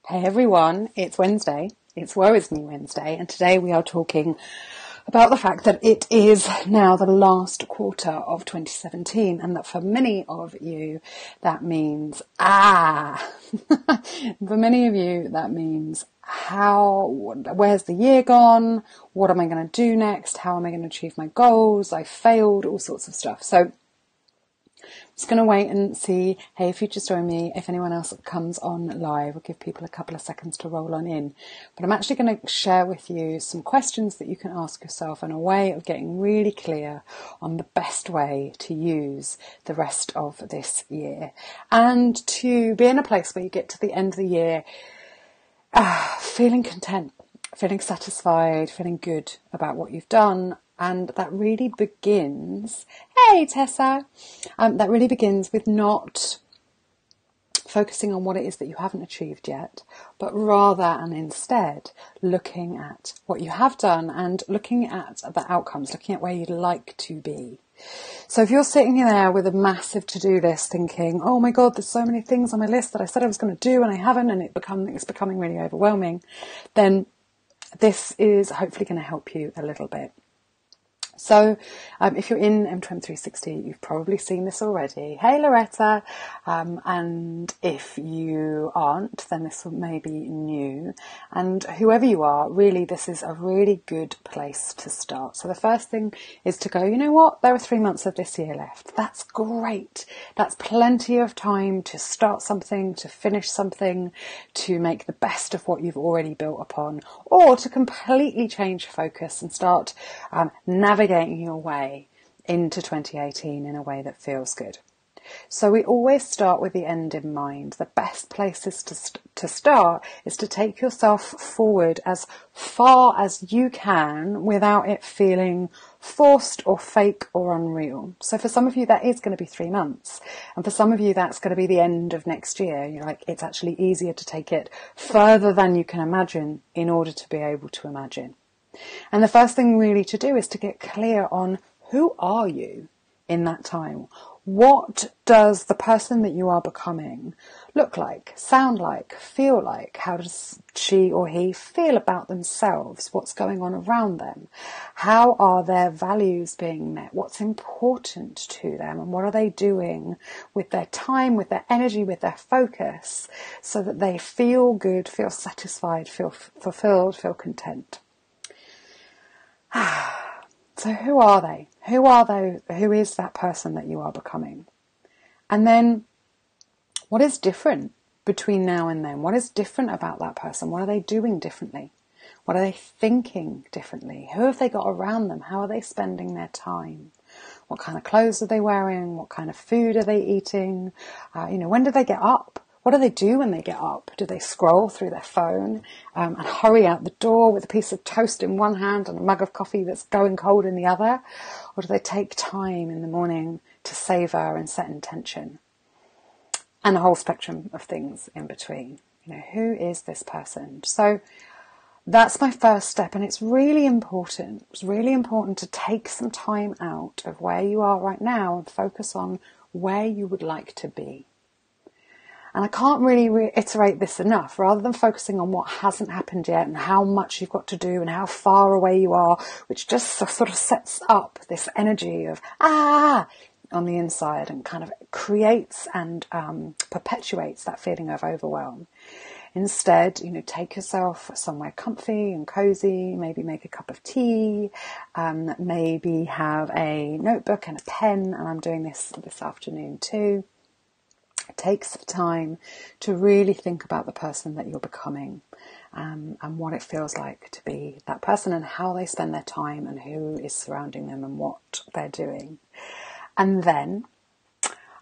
Hey everyone, it's Wednesday. It's Woe Is Me Wednesday, and today we are talking about the fact that it is now the last quarter of 2017, and that for many of you that means for many of you that means where's the year gone? What am I going to do next? How am I going to achieve my goals? I failed, all sorts of stuff. So just going to wait and see, hey, if you just join me, if anyone else comes on live, we'll give people a couple of seconds to roll on in. But I'm actually going to share with you some questions that you can ask yourself and a way of getting really clear on the best way to use the rest of this year. And to be in a place where you get to the end of the year feeling content, feeling satisfied, feeling good about what you've done. And that really begins, hey Tessa, that really begins with not focusing on what it is that you haven't achieved yet, but rather and instead looking at what you have done and looking at the outcomes, looking at where you'd like to be. So if you're sitting there with a massive to-do list thinking, oh my God, there's so many things on my list that I said I was going to do and I haven't, and it's becoming really overwhelming, then this is hopefully going to help you a little bit. So if you're in M2360, you've probably seen this already. Hey Loretta, and if you aren't, then this may be new. And whoever you are, really this is a really good place to start. So the first thing is to go, you know what, there are 3 months of this year left. That's great. That's plenty of time to start something, to finish something, to make the best of what you've already built upon, or to completely change focus and start navigating your way into 2018 in a way that feels good. So we always start with the end in mind. The best places to start is to take yourself forward as far as you can without it feeling forced or fake or unreal. So for some of you that is going to be 3 months, and for some of you that's going to be the end of next year. You're like, it's actually easier to take it further than you can imagine in order to be able to imagine. And the first thing really to do is to get clear on who are you in that time? What does the person that you are becoming look like, sound like, feel like? How does she or he feel about themselves? What's going on around them? How are their values being met? What's important to them? And what are they doing with their time, with their energy, with their focus, so that they feel good, feel satisfied, feel fulfilled, feel content? So who are they? Who are they? Who is that person that you are becoming? And then what is different between now and then? What is different about that person? What are they doing differently? What are they thinking differently? Who have they got around them? How are they spending their time? What kind of clothes are they wearing? What kind of food are they eating? When do they get up? What do they do when they get up? Do they scroll through their phone and hurry out the door with a piece of toast in one hand and a mug of coffee that's going cold in the other? Or do they take time in the morning to savour and set intention? And a whole spectrum of things in between. Who is this person? So that's my first step, and it's really important. It's really important to take some time out of where you are right now and focus on where you would like to be. And I can't really reiterate this enough. Rather than focusing on what hasn't happened yet and how much you've got to do and how far away you are, which just sort of sets up this energy of on the inside and kind of creates and perpetuates that feeling of overwhelm. Instead, take yourself somewhere comfy and cozy, maybe make a cup of tea, maybe have a notebook and a pen, and I'm doing this afternoon too. Take some time to really think about the person that you're becoming, and what it feels like to be that person and how they spend their time and who is surrounding them and what they're doing. And then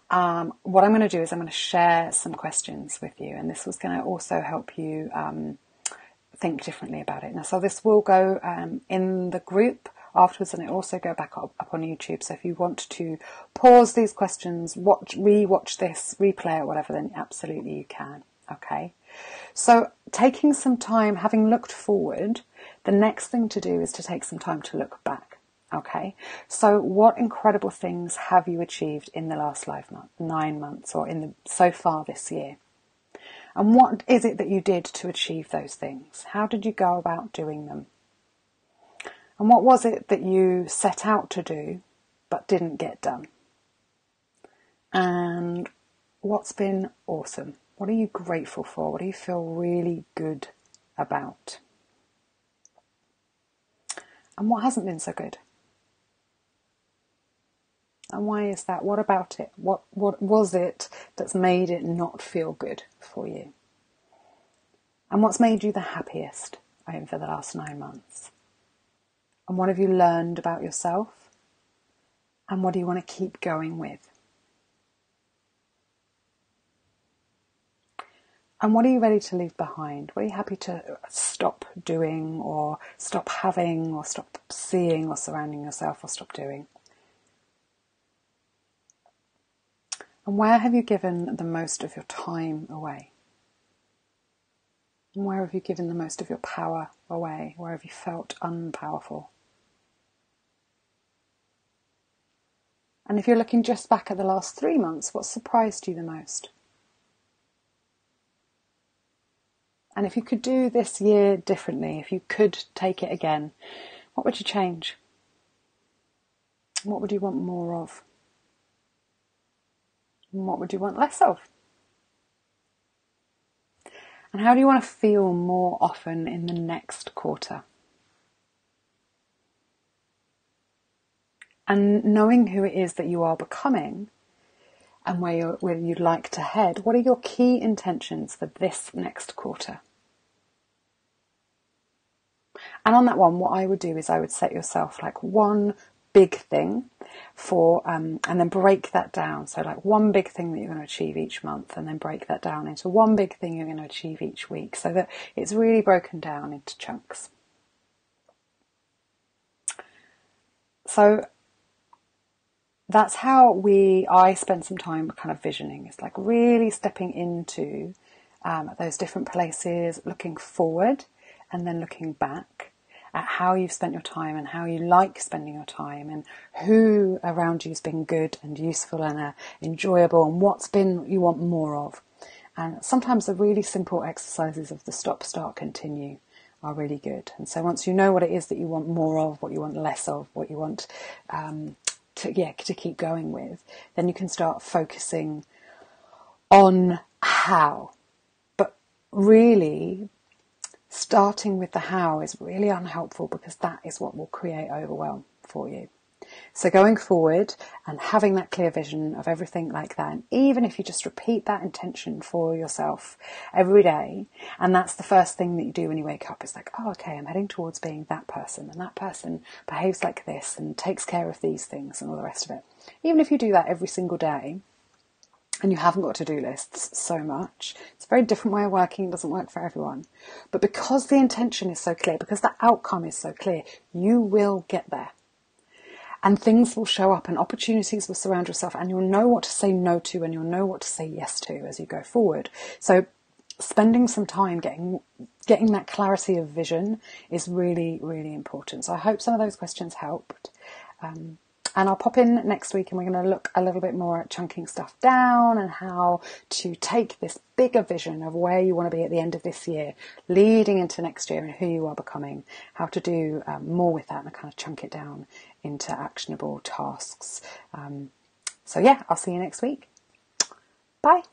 what I'm going to do is I'm going to share some questions with you, and this was going to also help you think differently about it. Now, so this will go in the group afterwards, and it'll also go back up on YouTube. So if you want to pause these questions, re-watch this, replay it, whatever, then absolutely you can. Okay. So taking some time, having looked forward, the next thing to do is to take some time to look back. Okay. So what incredible things have you achieved in the last 9 months or so far this year? And what is it that you did to achieve those things? How did you go about doing them? And what was it that you set out to do but didn't get done? And what's been awesome? What are you grateful for? What do you feel really good about? And what hasn't been so good? And why is that? What about it? What was it that's made it not feel good for you? And what's made you the happiest over the last 9 months? And what have you learned about yourself? And what do you want to keep going with? And what are you ready to leave behind? What are you happy to stop doing or stop having or stop seeing or surrounding yourself or stop doing? And where have you given the most of your time away? And where have you given the most of your power away? Where have you felt unpowerful? And if you're looking just back at the last 3 months, what surprised you the most? And if you could do this year differently, if you could take it again, what would you change? What would you want more of? And what would you want less of? And how do you want to feel more often in the next quarter? And knowing who it is that you are becoming and where you'd like to head, what are your key intentions for this next quarter? And on that one, what I would do is I would set yourself like one big thing for, and then break that down. So like one big thing that you're going to achieve each month, and then break that down into one big thing you're going to achieve each week, so that it's really broken down into chunks. So that's how I spend some time kind of visioning. It's like really stepping into those different places, looking forward and then looking back at how you've spent your time and how you like spending your time and who around you has been good and useful and enjoyable and what's been you want more of. And sometimes the really simple exercises of the stop, start, continue are really good. And so once you know what it is that you want more of, what you want less of, what you want to keep going with, then you can start focusing on how. But really, starting with the how is really unhelpful, because that is what will create overwhelm for you. So going forward and having that clear vision of everything like that, and even if you just repeat that intention for yourself every day, and that's the first thing that you do when you wake up, it's like, oh, okay, I'm heading towards being that person, and that person behaves like this and takes care of these things and all the rest of it. Even if you do that every single day, and you haven't got to-do lists so much, it's a very different way of working, it doesn't work for everyone. But because the intention is so clear, because the outcome is so clear, you will get there. And things will show up and opportunities will surround yourself, and you'll know what to say no to and you'll know what to say yes to as you go forward. So spending some time getting that clarity of vision is really, really important. So I hope some of those questions helped. And I'll pop in next week and we're going to look a little bit more at chunking stuff down and how to take this bigger vision of where you want to be at the end of this year, leading into next year, and who you are becoming, how to do more with that and kind of chunk it down into actionable tasks. So yeah, I'll see you next week. Bye.